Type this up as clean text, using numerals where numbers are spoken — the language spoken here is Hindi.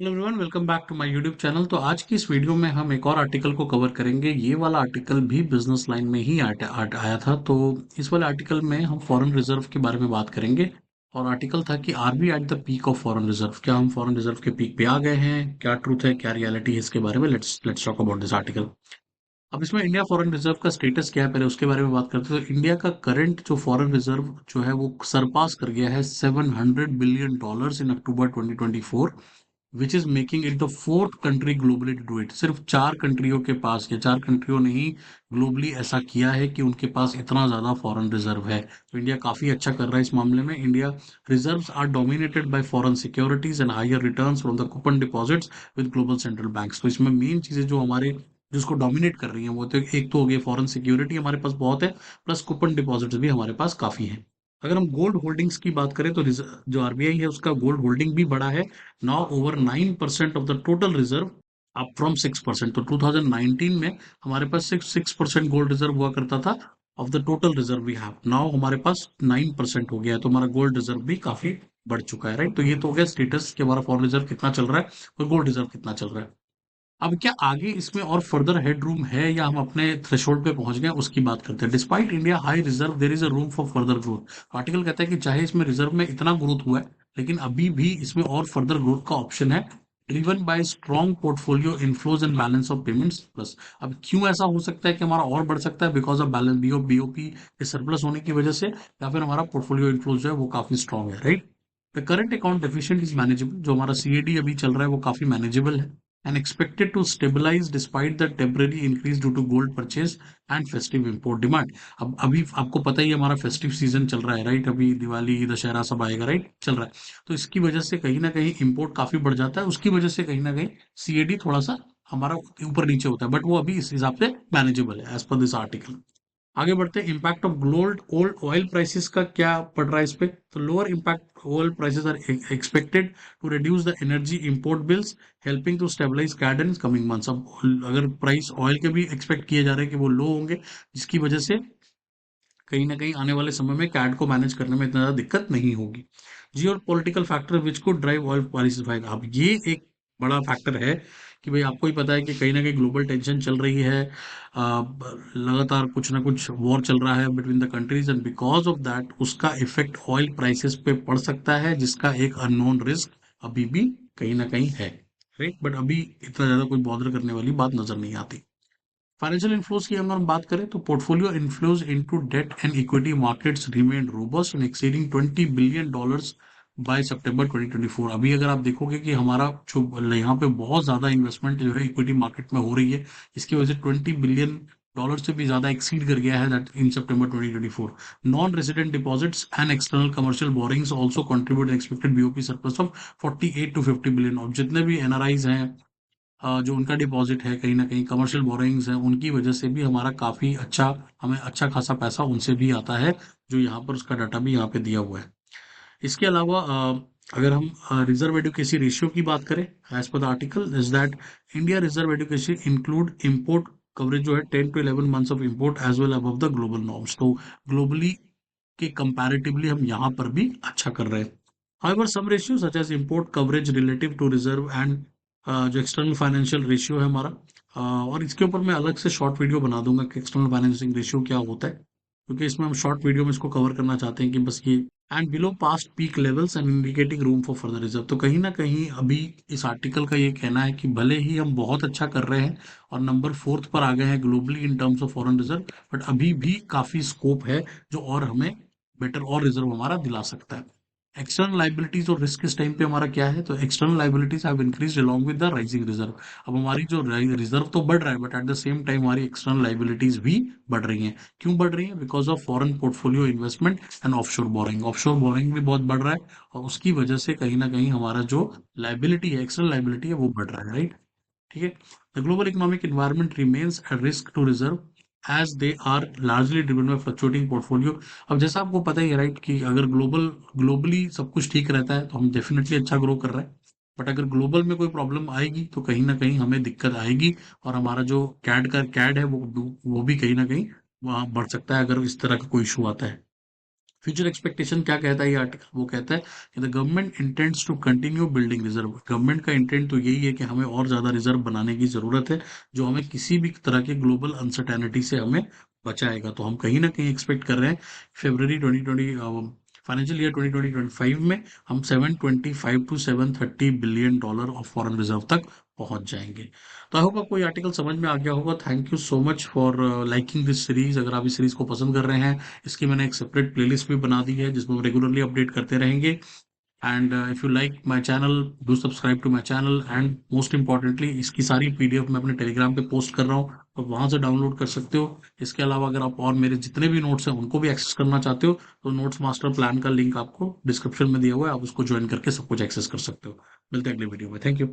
Hello everyone, welcome back to my YouTube channel. तो आज की इस वीडियो में हम एक और आर्टिकल को कवर करेंगे। ये वाला आर्टिकल भी बिजनेस लाइन में ही आया था। तो इस वाले आर्टिकल में हम फॉरेन रिजर्व के बारे में बात करेंगे। और आर्टिकल था कि are be at the peak of foreign reserve. क्या हम फॉरेन रिजर्व के पीक पे आ गए हैं? क्या ट्रूथ है, क्या रियलिटी है, इसके बारे में let's talk about this article. अब इसमें इंडिया फॉरेन रिजर्व का स्टेटस क्या है, पहले उसके बारे में बात करते हैं। तो इंडिया का करंट जो फॉरेन रिजर्व जो है वो सरपास कर गया है $700 billion in October 2024, which is making it the fourth country globally to do it. सिर्फ चार कंट्रियों के पास, या चार कंट्रियों ने ही ग्लोबली ऐसा किया है कि उनके पास इतना ज्यादा फॉरेन रिजर्व है। तो इंडिया काफी अच्छा कर रहा है इस मामले में। India reserves are dominated by foreign securities and higher returns from the coupon deposits with global central banks. तो इसमें मेन चीजें जो हमारे जिसको डोमिनेट कर रही हैं वो तो एक तो हो गई फॉरेन सिक्योरिटी, हमारे पास बहुत है, प्लस कूपन डिपॉजिट्स भी हमारे पास काफी है। अगर हम गोल्ड होल्डिंग्स की बात करें तो जो आरबीआई है उसका गोल्ड होल्डिंग भी बढ़ा है। Now over 9% of the total reserve, up from 6%। तो 2019 में हमारे पास 6% गोल्ड रिजर्व हुआ करता था। Of the total reserve we have now हमारे पास 9% हो गया है। तो हमारा गोल्ड रिजर्व भी काफी बढ़ चुका है, राइट। तो ये तो हो गया स्टेटस कि हमारा फॉरेन रिजर्व कितना चल रहा है और गोल्ड रिजर्व कितना चल रहा है। अब क्या आगे इसमें और फर्दर हेडरूम है या हम अपने थ्रेशोल्ड पे पहुंच गए, उसकी बात करते हैं। Despite India high reserve there is a room for further growth. Article कहता है कि चाहे इसमें रिजर्व में इतना ग्रोथ हुआ है, लेकिन अभी भी इसमें और फर्दर ग्रोथ का ऑप्शन है। Driven by strong portfolio inflows and balance of payments plus. अब क्यों ऐसा हो सकता है कि हमारा और बढ़ सकता है? बिकॉज ऑफ बैलेंस बीओपी के सरप्लस होने की वजह से, या फिर हमारा पोर्टफोलियो इनफ्लोज जो है वो काफी स्ट्रॉन्ग है, right. The current account deficient is manageable. जो हमारा सीएडी अभी चल रहा है वो काफी मैनेजेबल है and expected to stabilize despite the temporary increase due to gold purchase and festive import demand। अब अभी आपको पता ही है हमारा फेस्टिव सीजन चल रहा है, राइट। अभी दिवाली दशहरा सब आएगा, राइट, चल रहा है। तो इसकी वजह से कहीं ना कहीं इंपोर्ट काफी बढ़ जाता है। उसकी वजह से कहीं ना कहीं सीएडी थोड़ा सा हमारा ऊपर नीचे होता है, बट वो अभी इस हिसाब से मैनेजेबल है एज पर दिस आर्टिकल। आगे बढ़ते हैं। Impact of gold old oil prices का क्या पड़ रहा है इस पे? तो lower impact oil prices are expected to reduce the energy import bills, helping to stabilise CAD in coming months. अब अगर प्राइस ऑयल के भी एक्सपेक्ट किए जा रहे हैं कि वो लो होंगे, जिसकी वजह से कहीं ना कहीं आने वाले समय में कैड को मैनेज करने में इतना ज़्यादा दिक्कत नहीं होगी। जियो पॉलिटिकल फैक्टर विच को ड्राइव ऑयल पॉलिसी फाइक। अब ये एक बड़ा फैक्टर है कि भाई आपको ही पता है कि कहीं ना कहीं ग्लोबल टेंशन चल रही है। लगातार कुछ ना कुछ वॉर चल रहा है between the countries, and because of that उसका इफेक्ट ऑयल प्राइसेस पे पड़ सकता है, जिसका एक अननोन रिस्क अभी भी कहीं ना कहीं है, राइट। बट अभी इतना ज़्यादा कोई बॉदर करने वाली बात नजर नहीं आती। फाइनेंशियल इन्फ्लोज की अगर हम बात करें तो portfolio inflows into debt and equity markets remain robust and exceeding $20 billion by September 2024। अभी अगर आप देखोगे कि हमारा जो यहाँ पे बहुत ज्यादा इन्वेस्टमेंट जो है इक्विटी मार्केट में हो रही है, इसकी वजह से $20 बिलियन से भी ज्यादा एक्सीड कर गया है that in September 2024। Non resident deposits and external commercial borings also contribute expected BOP surplus of 48 to 50 billion. और जितने भी एनआरआईज हैं, जो उनका डिपॉजिट है, कहीं ना कहीं कमर्शियल बोरोइंग्स है, उनकी वजह से भी हमारा काफी अच्छा, हमें अच्छा खासा पैसा उनसे भी आता है, जो यहाँ पर उसका डाटा भी यहाँ पे दिया हुआ है। इसके अलावा अगर हम रिजर्व एडुकेसी रेशियो की बात करें, as per the article is that India reserve adequacy include import coverage जो है 10 to 11 months of import as well above the global norms. तो ग्लोबली के कंपैरेटिवली हम यहाँ पर भी अच्छा कर रहे हैं। However, some ratios such as import coverage relative to reserve and जो एक्सटर्नल फाइनेंशियल रेशियो है हमारा, और इसके ऊपर मैं अलग से शॉर्ट वीडियो बना दूंगा कि एक्सटर्नल फाइनेंसिंग रेशियो क्या होता है, क्योंकि इसमें हम शॉर्ट वीडियो में इसको कवर करना चाहते हैं कि बस ये and below past peak levels and indicating room for further reserve. तो कहीं ना कहीं अभी इस आर्टिकल का ये कहना है कि भले ही हम बहुत अच्छा कर रहे हैं और नंबर फोर्थ पर आ गए हैं globally in terms of foreign reserve, but अभी भी काफी स्कोप है जो और हमें बेटर और रिजर्व हमारा दिला सकता है। एक्सटर्नल लाइबिलिटीज और रिस्क इस टाइम पे हमारा क्या है? तो external liabilities have increased along with the rising reserve. अब हमारी जो रिजर्व तो बढ़ रहा है, but at the same time हमारी एक्सटर्नल लाइबिलिटीज भी बढ़ रही हैं। क्यों बढ़ रही हैं? Because of foreign portfolio investment and offshore boring. Offshore boring भी बहुत बढ़ रहा है, और उसकी वजह से कहीं ना कहीं हमारा जो लाइबिलिटी है, एक्सटर्नल लाइबिलिटी है, वो बढ़ रहा है, राइट। ठीक है। The global economic environment remains a risk to reserve as they are largely driven by fluctuating portfolio. अब जैसा आपको पता ही है, राइट, कि अगर ग्लोबली सब कुछ ठीक रहता है तो हम डेफिनेटली अच्छा ग्रो कर रहे हैं। बट अगर ग्लोबल में कोई प्रॉब्लम आएगी तो कहीं ना कहीं हमें दिक्कत आएगी, और हमारा जो कैड है वो भी कहीं ना कहीं वहाँ बढ़ सकता है अगर इस तरह का कोई इशू आता है। फ्यूचर एक्सपेक्टेशन क्या कहता है ये आर्टिकल? वो कहता है कि the government intends to continue building reserve. Government का इंटेंट तो यही है कि हमें और ज़्यादा रिजर्व बनाने की ज़रूरत है, जो हमें किसी भी तरह के ग्लोबल अनसर्टेनिटी से हमें बचाएगा। तो हम कहीं न कहीं एक्सपेक्ट कर रहे हैं फ़रवरी 2020 फाइनेंशियल ईयर 2020-25 में हम 725 to 730 billion dollar of foreign reserve तक पहुँच जाएँगे। तो आई होप आपको ये आर्टिकल समझ में आ गया होगा। Thank you so much for liking this series. अगर आप इस सीरीज़ को पसंद कर रहे हैं, इसकी मैंने एक सेपरेट प्लेलिस्ट भी बना दी है जिसमें हम रेगुलरली अपडेट करते रहेंगे। And if you like my channel, do subscribe to my channel. And most importantly इसकी सारी पीडीएफ मैं अपने टेलीग्राम पे पोस्ट कर रहा हूँ, तो वहां से डाउनलोड कर सकते हो। इसके अलावा अगर आप और मेरे जितने भी नोट्स हैं उनको भी एक्सेस करना चाहते हो, तो नोट्स मास्टर प्लान का लिंक आपको डिस्क्रिप्शन में दिया हुआ है, आप उसको ज्वाइन करके सब कुछ एक्सेस कर सकते हो। मिलते हैं अगले वीडियो में। Thank you.